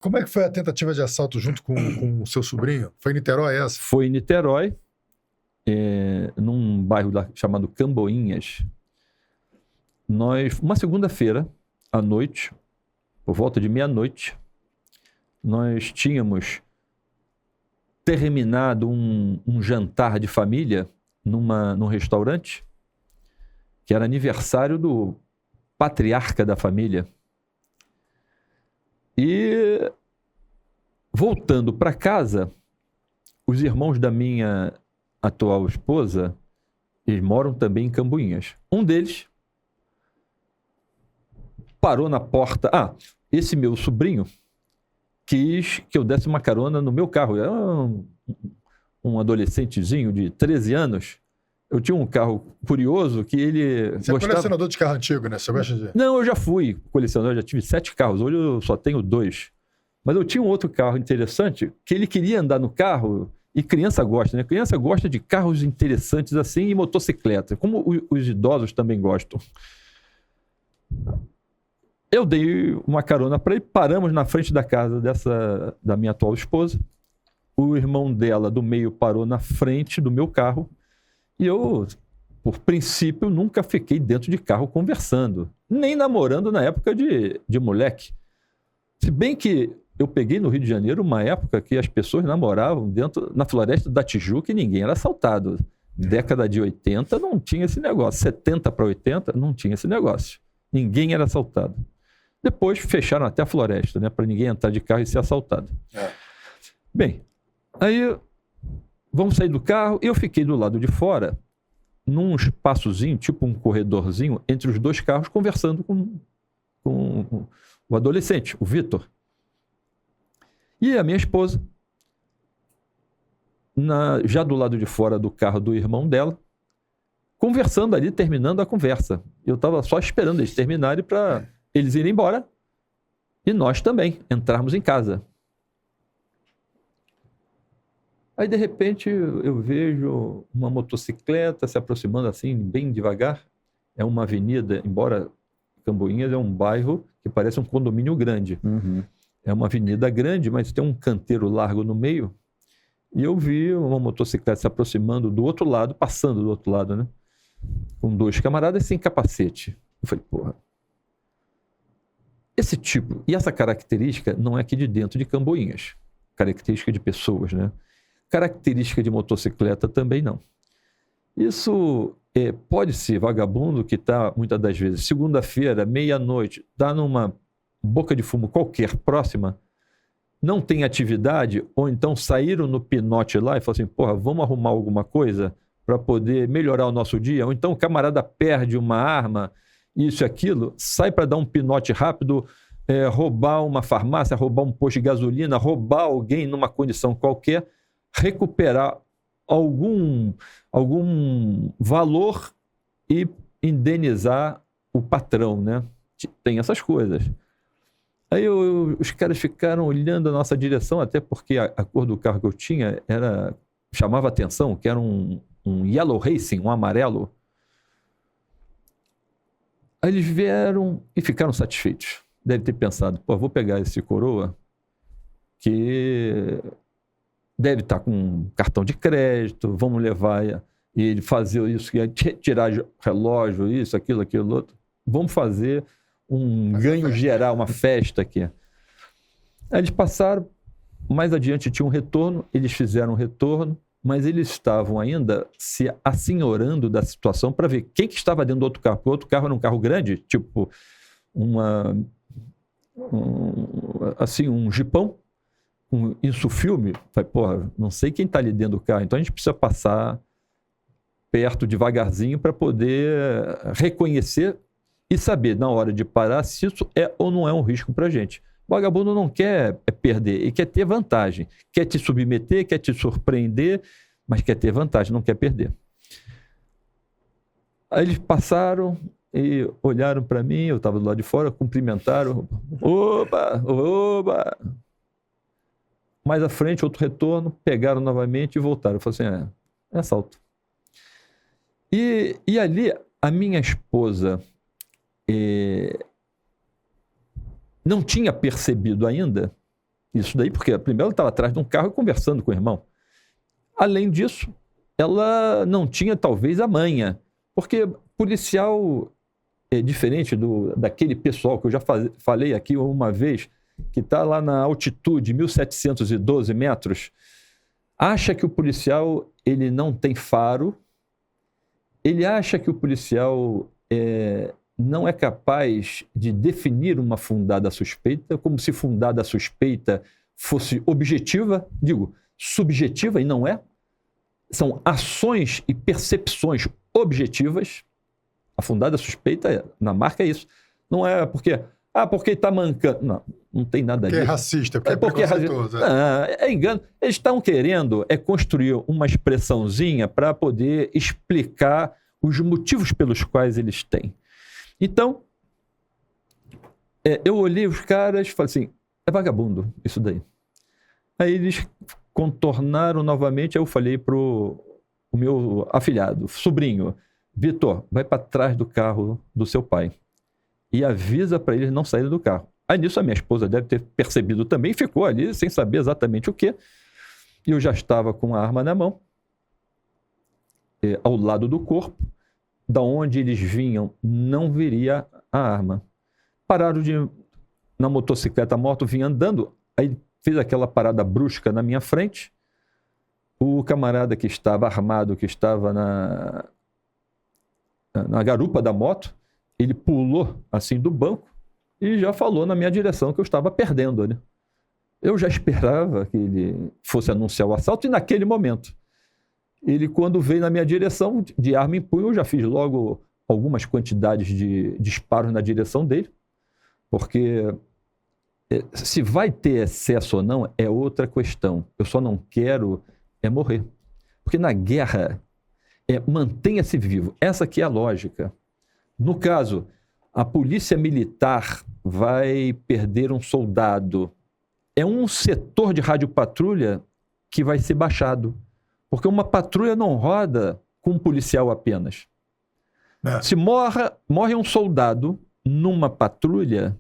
Como é que foi a tentativa de assalto junto com o seu sobrinho? Foi em Niterói essa? Foi em Niterói, num bairro chamado Camboinhas. Uma segunda-feira, à noite, por volta de meia-noite, nós tínhamos terminado um jantar de família num restaurante, que era aniversário do patriarca da família. E, voltando para casa, os irmãos da minha atual esposa, eles moram também em Camboinhas. Um deles parou na porta. Esse meu sobrinho quis que eu desse uma carona no meu carro. Era um adolescentezinho de 13 anos. Eu tinha um carro curioso que ele Você é colecionador de carro antigo, né? Você gosta de... Não, eu já fui colecionador, já tive 7 carros. Hoje eu só tenho 2. Mas eu tinha um outro carro interessante que ele queria andar no carro, e criança gosta, né? Criança gosta de carros interessantes assim e motocicleta, como os idosos também gostam. Eu dei uma carona para ele, paramos na frente da casa da minha atual esposa. O irmão dela do meio parou na frente do meu carro. E eu, por princípio, nunca fiquei dentro de carro conversando, nem namorando na época de moleque. Se bem que eu peguei no Rio de Janeiro uma época que as pessoas namoravam na Floresta da Tijuca e ninguém era assaltado. Década de 80 não tinha esse negócio. 70 para 80 não tinha esse negócio. Ninguém era assaltado. Depois fecharam até a floresta, né, para ninguém entrar de carro e ser assaltado. Bem, aí vamos sair do carro. Eu fiquei do lado de fora, num espaçozinho, tipo um corredorzinho, entre os 2 carros, conversando com o adolescente, o Vitor. E a minha esposa, já do lado de fora do carro do irmão dela, conversando ali, terminando a conversa. Eu estava só esperando eles terminarem para eles irem embora e nós também entrarmos em casa. Aí, de repente, eu vejo uma motocicleta se aproximando assim, bem devagar. É uma avenida, embora Camboinhas é um bairro que parece um condomínio grande. Uhum. É uma avenida grande, mas tem um canteiro largo no meio. E eu vi uma motocicleta se aproximando do outro lado, passando do outro lado, né? Com 2 camaradas sem capacete. Eu falei, porra. Esse tipo e essa característica não é aqui de dentro de Camboinhas. Característica de pessoas, né? Característica de motocicleta também não. Isso pode ser vagabundo que está, muitas das vezes, segunda-feira, meia-noite, está numa boca de fumo qualquer próxima, não tem atividade, ou então saíram no pinote lá e falaram assim, porra, vamos arrumar alguma coisa para poder melhorar o nosso dia, ou então o camarada perde uma arma, isso e aquilo, sai para dar um pinote rápido, roubar uma farmácia, roubar um posto de gasolina, roubar alguém numa condição qualquer, recuperar algum valor e indenizar o patrão, né? Tem essas coisas. Aí os caras ficaram olhando a nossa direção, até porque a cor do carro que eu tinha chamava atenção, que era um Yellow Racing, um amarelo. Aí eles vieram e ficaram satisfeitos. Deve ter pensado, pô, vou pegar esse coroa que deve estar com cartão de crédito, vamos levar e ele fazer isso, tirar relógio, isso, aquilo, outro. Vamos fazer um ganho geral, uma festa aqui. Aí eles passaram, mais adiante tinha um retorno, eles fizeram um retorno, mas eles estavam ainda se assenhorando da situação para ver quem que estava dentro do outro carro. Porque o outro carro era um carro grande, tipo um jipão, isso filme. Falei, porra, não sei quem está ali dentro do carro, então a gente precisa passar perto devagarzinho para poder reconhecer e saber, na hora de parar, se isso é ou não é um risco para a gente. O vagabundo não quer perder, ele quer ter vantagem. Quer te submeter, quer te surpreender, mas quer ter vantagem, não quer perder. Aí eles passaram e olharam para mim, eu estava do lado de fora, cumprimentaram. Opa, opa! Mais à frente, outro retorno, pegaram novamente e voltaram. Eu falei assim, é assalto. E ali, a minha esposa não tinha percebido ainda Isso daí, porque primeiro ela estava atrás de um carro conversando com o irmão. Além disso, ela não tinha talvez a manha, porque policial é diferente daquele pessoal que eu já falei aqui uma vez, que está lá na altitude, 1.712 metros, acha que o policial ele não tem faro, ele acha que o policial não é capaz de definir uma fundada suspeita, como se fundada suspeita fosse objetiva, digo, subjetiva, e não é. São ações e percepções objetivas. A fundada suspeita, na marca, é isso. Não é porque está mancando. Não tem nada disso. Porque é racista, porque é preconceituoso. É engano. Eles estão querendo construir uma expressãozinha para poder explicar os motivos pelos quais eles têm. Então, eu olhei os caras e falei assim, é vagabundo isso daí. Aí eles contornaram novamente, aí eu falei pro meu afilhado, sobrinho, Vitor, vai para trás do carro do seu pai e avisa para eles não saírem do carro. Aí nisso a minha esposa deve ter percebido também, ficou ali sem saber exatamente o quê. E eu já estava com a arma na mão, ao lado do corpo. Da onde eles vinham, não viria a arma. Pararam na motocicleta, a moto vinha andando, aí fez aquela parada brusca na minha frente. O camarada que estava armado, que estava na garupa da moto, ele pulou assim do banco e já falou na minha direção que eu estava perdendo, né? Eu já esperava que ele fosse anunciar o assalto e naquele momento ele, quando veio na minha direção, de arma em punho, eu já fiz logo algumas quantidades de disparos na direção dele, porque se vai ter excesso ou não é outra questão. Eu só não quero morrer. Porque na guerra, mantenha-se vivo. Essa aqui é a lógica. No caso, a polícia militar vai perder um soldado. É um setor de radiopatrulha que vai ser baixado. Porque uma patrulha não roda com um policial apenas. Se morre um soldado numa patrulha,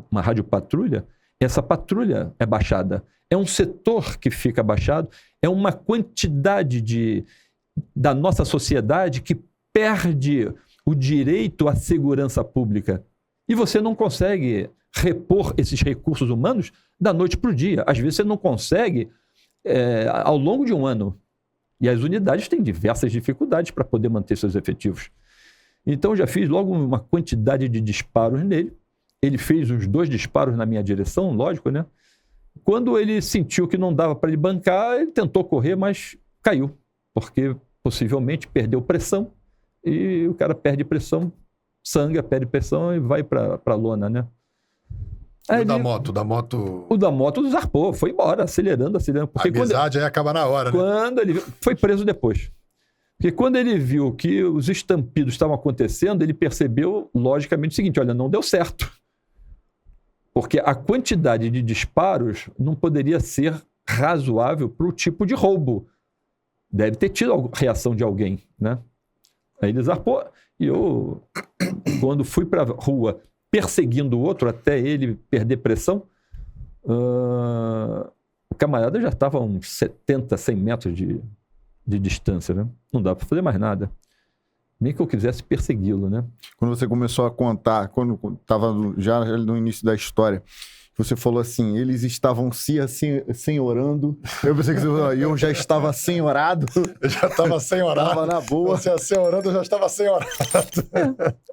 uma radiopatrulha, essa patrulha é baixada. É um setor que fica baixado, é uma quantidade da nossa sociedade que perde o direito à segurança pública. E você não consegue repor esses recursos humanos da noite para o dia. Às vezes você não consegue ao longo de um ano. E as unidades têm diversas dificuldades para poder manter seus efetivos. Então, já fiz logo uma quantidade de disparos nele. Ele fez uns 2 disparos na minha direção, lógico, né? Quando ele sentiu que não dava para ele bancar, ele tentou correr, mas caiu. Porque possivelmente perdeu pressão. E o cara perde pressão, sangra, perde pressão e vai para a lona, né? E o da moto? O da moto zarpou, foi embora, acelerando. Porque a amizade aí acaba na hora, né? Quando ele foi preso depois. Porque quando ele viu que os estampidos estavam acontecendo, ele percebeu, logicamente, o seguinte, olha, não deu certo. Porque a quantidade de disparos não poderia ser razoável para o tipo de roubo. Deve ter tido reação de alguém, né? Aí ele zarpou. E eu, quando fui para a rua perseguindo o outro até ele perder pressão, o camarada já estava a uns 70, 100 metros de distância, né? Não dá para fazer mais nada. Nem que eu quisesse persegui-lo, né? Quando você começou a contar, quando estava já no início da história, você falou assim, eles estavam se senhorando. Eu pensei que você falou, eu já estava senhorado. Eu já estava senhorado. Estava na boa. Você senhorando, eu já estava senhorado.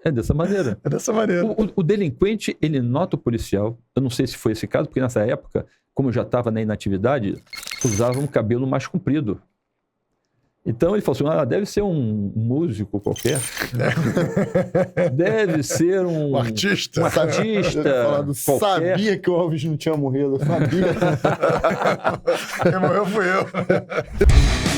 É dessa maneira. É dessa maneira. O delinquente, ele nota o policial. Eu não sei se foi esse caso, porque nessa época, como eu já estava na inatividade, usava um cabelo mais comprido. Então ele falou assim, deve ser um músico qualquer. Deve ser um artista. Um artista qualquer. Sabia que o Alves não tinha morrido, eu sabia. Quem morreu fui eu.